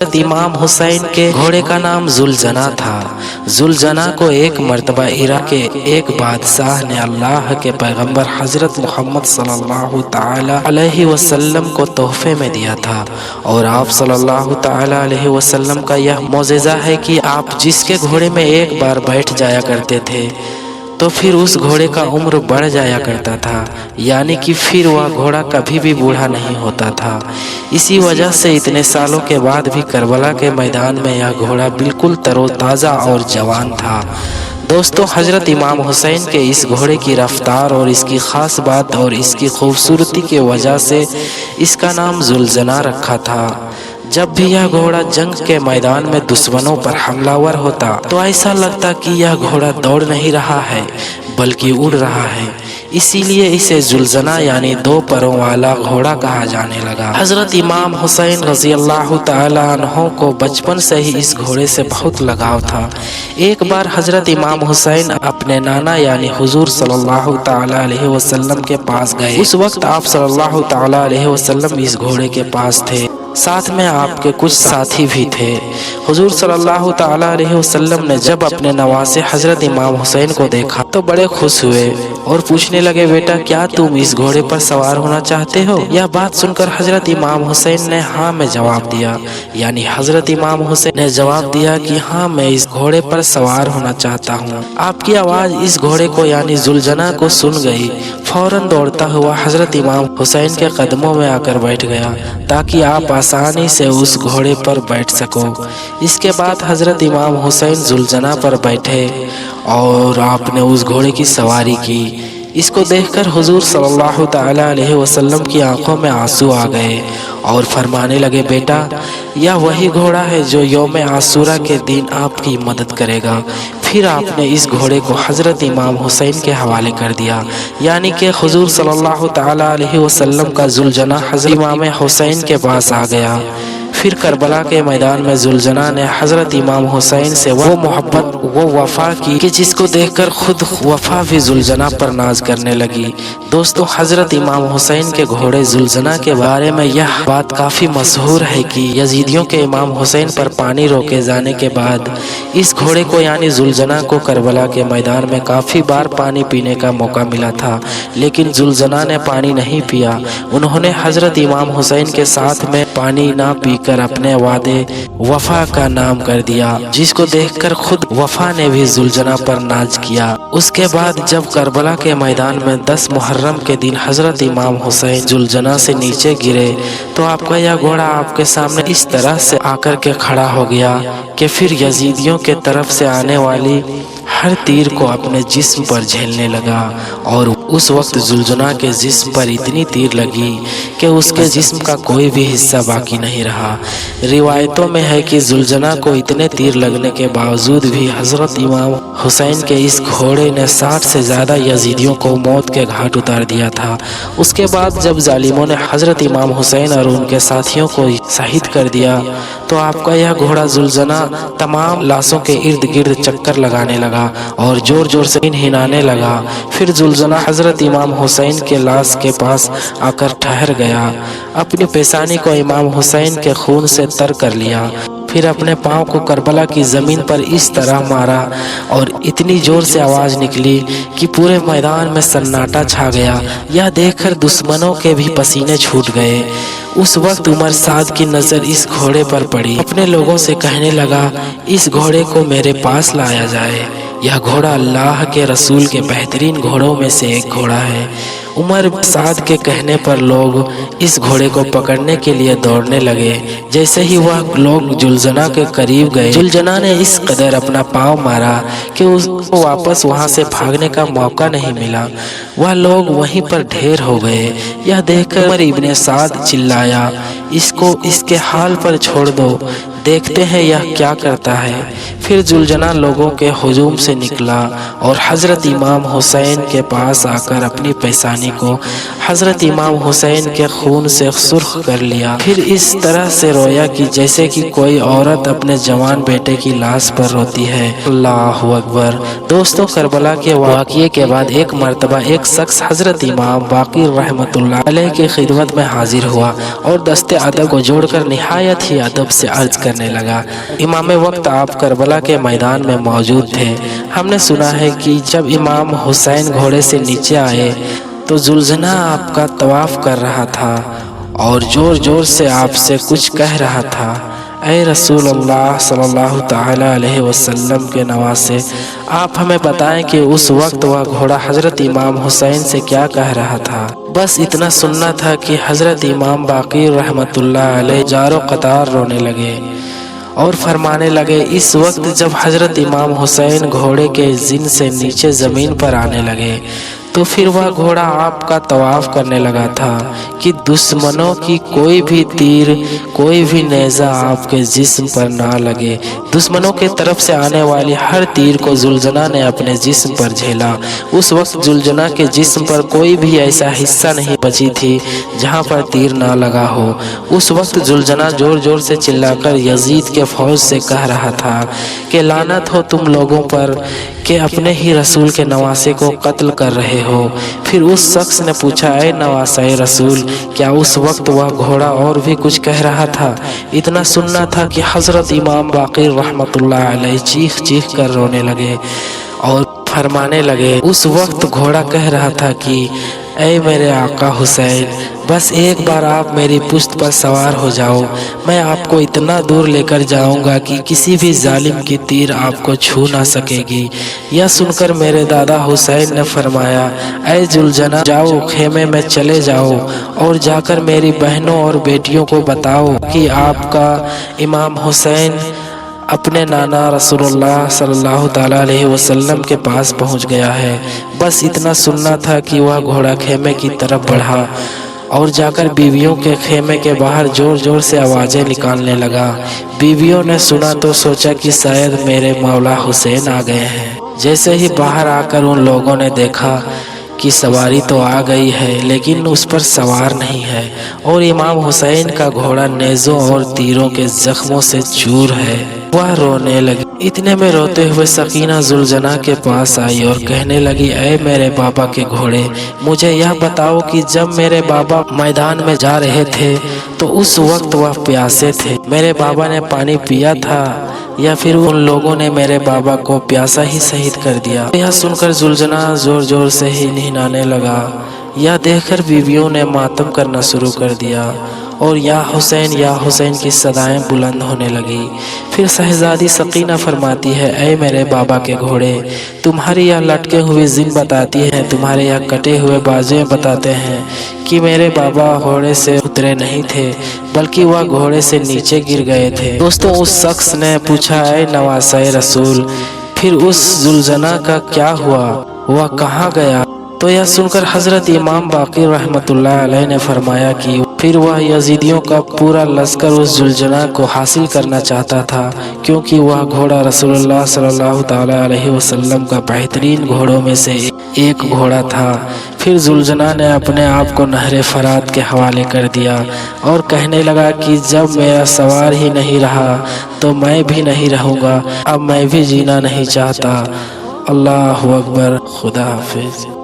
इमाम हुसैन के घोड़े का नाम जुलजना था। जुलजना को एक मर्तबा इराक के एक बादशाह ने अल्लाह के पैगंबर हजरत मोहम्मद सल्लल्लाहु ताला अलैहि वसल्लम को तोहफे में दिया था। और आप सल्लल्लाहु ताला अलैहि वसल्लम का यह मोज़िज़ा है कि आप जिसके घोड़े में एक बार बैठ जाया करते थे तो फिर उस घोड़े का उम्र बढ़ जाया करता था, यानी कि फिर वह घोड़ा कभी भी बूढ़ा नहीं होता था। इसी वजह से इतने सालों के बाद भी करबला के मैदान में यह घोड़ा बिल्कुल तरोताज़ा और जवान था। दोस्तों, हज़रत इमाम हुसैन के इस घोड़े की रफ्तार और इसकी ख़ास बात और इसकी खूबसूरती की वजह से इसका नाम जुलजना रखा था। जब भी यह घोड़ा जंग के मैदान में दुश्मनों पर हमलावर होता तो ऐसा लगता कि यह घोड़ा दौड़ नहीं रहा है बल्कि उड़ रहा है। इसीलिए इसे जुलजना यानी दो पैरों वाला घोड़ा कहा जाने लगा। हजरत इमाम हुसैन रज़ी अल्लाह तआला अन्हो को बचपन से ही इस घोड़े से बहुत लगाव था। एक बार हजरत इमाम हुसैन अपने नाना यानी हुजूर सल्लल्लाहु तआला अलैहि वसल्लम के पास गए। उस वक्त आप सल्लल्लाहु तआला अलैहि वसल्लम इस घोड़े के पास थे, साथ में आपके कुछ साथी भी थे। हुजूर सल्लल्लाहु तआला अलैहि वसल्लम ने जब अपने नवासे हजरत इमाम हुसैन को देखा तो बड़े खुश हुए और पूछने लगे, बेटा क्या तुम इस घोड़े पर सवार होना चाहते हो? यह बात सुनकर हजरत इमाम हुसैन ने हाँ में जवाब दिया, यानी हजरत इमाम हुसैन ने जवाब दिया कि हाँ मैं इस घोड़े पर सवार होना चाहता हूँ। आपकी आवाज़ इस घोड़े को यानी जुलजना को सुन गई। फौरन दौड़ता हुआ हजरत इमाम हुसैन के कदमों में आकर बैठ गया ताकि आप आसानी से उस घोड़े पर बैठ सको। इसके बाद हजरत इमाम हुसैन जुलजना पर बैठे और आपने उस घोड़े की सवारी की। इसको देखकर हुजूर सल्लल्लाहु तआला अलैहि वसल्लम की आंखों में आंसू आ गए और फरमाने लगे, बेटा यह वही घोड़ा है जो यौम आशूरा के दिन आपकी मदद करेगा। फिर आपने इस घोड़े को हजरत इमाम हुसैन के हवाले कर दिया, यानी कि हुजूर सल्लल्लाहु तआला अलैहि वसल्लम का जुलजना हजरत इमाम हुसैन के पास आ गया। फिर करबला के मैदान में जुलजना ने हजरत इमाम हुसैन से वो मोहब्बत वो वफा की कि जिसको देखकर खुद वफा भी जुलजना पर नाज करने लगी। दोस्तों, हजरत इमाम हुसैन के घोड़े जुलजना के बारे में यह बात काफ़ी मशहूर है कि यजीदियों के इमाम हुसैन पर पानी रोके जाने के बाद इस घोड़े को यानी जुलजना को करबला के मैदान में काफ़ी बार पानी पीने का मौका मिला था, लेकिन जुलजना ने पानी नहीं पिया। उन्होंने हजरत इमाम हुसैन के साथ में पानी ना पीकर अपने वादे वफा का नाम कर दिया, जिसको देखकर खुद वफा ने भी जुलजना पर नाज किया। उसके बाद जब करबला के मैदान में 10 मुहर्रम के दिन हजरत इमाम हुसैन जुलजना से नीचे गिरे तो आपका यह घोड़ा आपके सामने इस तरह से आकर के खड़ा हो गया कि फिर यजीदियों के तरफ से आने वाली हर तीर को अपने जिस्म पर झेलने लगा। और उस वक्त जुलजना के जिस्म पर इतनी तीर लगी कि उसके जिस्म का कोई भी हिस्सा बाकी नहीं रहा। रिवायतों में है कि जुलजना को इतने तीर लगने के बावजूद भी हजरत इमाम हुसैन के इस घोड़े ने 60 से ज़्यादा यजीदियों को मौत के घाट उतार दिया था। उसके बाद जब जालिमों ने हजरत इमाम हुसैन और उनके साथियों को शहीद कर दिया तो आपका यह घोड़ा जुलजना तमाम लाशों के इर्द गिर्द चक्कर लगाने लगा और जोर जोर से हिलाने लगा। फिर जुलजना हजरत इमाम हुसैन के लाश के पास आकर ठहर गया, अपनी पेशानी को इमाम हुसैन के खून से तर कर लिया। फिर अपने पाँव को करबला की ज़मीन पर इस तरह मारा और इतनी ज़ोर से आवाज़ निकली कि पूरे मैदान में सन्नाटा छा गया। यह देखकर दुश्मनों के भी पसीने छूट गए। उस वक्त उमर साद की नज़र इस घोड़े पर पड़ी। अपने लोगों से कहने लगा, इस घोड़े को मेरे पास लाया जाए। यह घोड़ा अल्लाह के रसूल के बेहतरीन घोड़ों में से एक घोड़ा है। उमर साद के कहने पर लोग इस घोड़े को पकड़ने के लिए दौड़ने लगे। जैसे ही वह लोग जुलजना के करीब गए, जुलजना ने इस कदर अपना पाँव मारा कि उसको वापस वहां से भागने का मौका नहीं मिला। वह लोग वहीं पर ढेर हो गए। यह देखकर उमर इब्ने साद चिल्लाया, इसको इसके हाल पर छोड़ दो, देखते हैं यह क्या करता है। फिर जुलजना लोगों के हुजूम से निकला और हजरत इमाम हुसैन के पास आकर अपनी पेशानी को हजरत इमाम हुसैन के खून से सुर्ख कर लिया। फिर इस तरह से रोया कि जैसे कि कोई औरत अपने जवान बेटे की लाश पर रोती है। अल्लाहु अकबर। दोस्तों, करबला के वाक़ये के बाद एक मर्तबा एक शख्स हजरत इमाम बाक़िर रहमतुल्लाह अलैह की खिदमत में हाजिर हुआ और दस्ते ادب کو جوڑ کر نہایت ہی ادب سے عرض کرنے لگا، امام وقت آپ کربلا کے میدان میں موجود تھے۔ ہم نے سنا ہے کہ جب امام حسین گھوڑے سے نیچے آئے تو زلجنا آپ کا طواف کر رہا تھا اور زور زور سے آپ سے کچھ کہہ رہا تھا۔ اے رسول اللہ صلی اللہ تعالی علیہ وسلم کے نواسے، آپ ہمیں بتائیں کہ اس وقت وہ گھوڑا حضرت امام حسین سے کیا کہہ رہا تھا۔ بس اتنا سننا تھا کہ حضرت امام باقر رحمۃ اللہ علیہ جار و قطار رونے لگے اور فرمانے لگے، اس وقت جب حضرت امام حسین گھوڑے کے زن سے نیچے زمین پر آنے لگے تو پھر وہ گھوڑا آپ کا طواف کرنے لگا تھا کہ دشمنوں کی کوئی بھی تیر، کوئی بھی نیزہ آپ کے جسم پر نہ لگے۔ دشمنوں کے طرف سے آنے والی ہر تیر کو زلجنا نے اپنے جسم پر جھیلا۔ اس وقت زلجنا کے جسم پر کوئی بھی ایسا حصہ نہیں بچی تھی جہاں پر تیر نہ لگا ہو۔ اس وقت زلجنا زور زور سے چلا کر یزید کے فوج سے کہہ رہا تھا کہ لعنت ہو تم لوگوں پر کہ اپنے ہی رسول کے نواسے کو قتل کر رہے ہو۔ پھر اس شخص نے پوچھا، اے نواسے رسول، کیا اس وقت وہ گھوڑا اور بھی کچھ کہہ رہا تھا؟ اتنا سننا تھا کہ حضرت امام باقر رحمۃ اللہ علیہ چیخ چیخ کر رونے لگے اور فرمانے لگے، اس وقت گھوڑا کہہ رہا تھا کہ اے میرے آقا حسین، بس ایک بار آپ میری پشت پر سوار ہو جاؤ، میں آپ کو اتنا دور لے کر جاؤں گا کہ کسی بھی ظالم کی تیر آپ کو چھو نہ سکے گی۔ یہ سن کر میرے دادا حسین نے فرمایا، اے زلجنا، جاؤ خیمے میں چلے جاؤ اور جا کر میری بہنوں اور بیٹیوں کو بتاؤ کہ آپ کا امام حسین اپنے نانا رسول اللہ صلی اللہ تعالی علیہ وسلم کے پاس پہنچ گیا ہے۔ بس اتنا سننا تھا کہ وہ گھوڑا خیمے کی طرف بڑھا اور جا کر بیویوں کے خیمے کے باہر زور زور سے آوازیں نکالنے لگا۔ بیویوں نے سنا تو سوچا کہ شاید میرے مولا حسین آ گئے ہیں۔ جیسے ہی باہر آ کر ان لوگوں نے دیکھا کہ سواری تو آ گئی ہے لیکن اس پر سوار نہیں ہے اور امام حسین کا گھوڑا نیزوں اور تیروں کے زخموں سے چور ہے۔ وہ رونے لگی۔ اتنے میں روتے ہوئے سکینہ زلجنا کے پاس آئی اور کہنے لگی، اے میرے بابا کے گھوڑے، مجھے یہ بتاؤ کہ جب میرے بابا میدان میں جا رہے تھے تو اس وقت وہ پیاسے تھے، میرے بابا نے پانی پیا تھا یا پھر ان لوگوں نے میرے بابا کو پیاسا ہی شہید کر دیا؟ یہ سن کر زلجنا زور زور سے ہی نہنانے لگا۔ یہ دیکھ کر بیویوں نے ماتم کرنا شروع کر دیا اور یا حسین کی صدائیں بلند ہونے لگی۔ پھر شہزادی سکینہ فرماتی ہے، اے میرے بابا کے گھوڑے، تمہاری یہ لٹکے ہوئے زن بتاتی ہیں، تمہارے یہ کٹے ہوئے بازویں بتاتے ہیں کہ میرے بابا گھوڑے سے اترے نہیں تھے بلکہ وہ گھوڑے سے نیچے گر گئے تھے۔ دوستوں، اس شخص نے پوچھا، اے نواسے رسول، پھر اس زلجنا کا کیا ہوا؟ وہ کہاں گیا؟ تو یہ سن کر حضرت امام باقر رحمۃ اللہ علیہ نے فرمایا کہ پھر وہ یزیدیوں کا پورا لشکر اس زلجنا کو حاصل کرنا چاہتا تھا کیونکہ وہ گھوڑا رسول اللہ صلی اللہ تعالی علیہ وسلم کا بہترین گھوڑوں میں سے ایک گھوڑا تھا۔ پھر زلجنا نے اپنے آپ کو نہر فرات کے حوالے کر دیا اور کہنے لگا کہ جب میرا سوار ہی نہیں رہا تو میں بھی نہیں رہوں گا، اب میں بھی جینا نہیں چاہتا۔ اللہ اکبر، خدا حافظ۔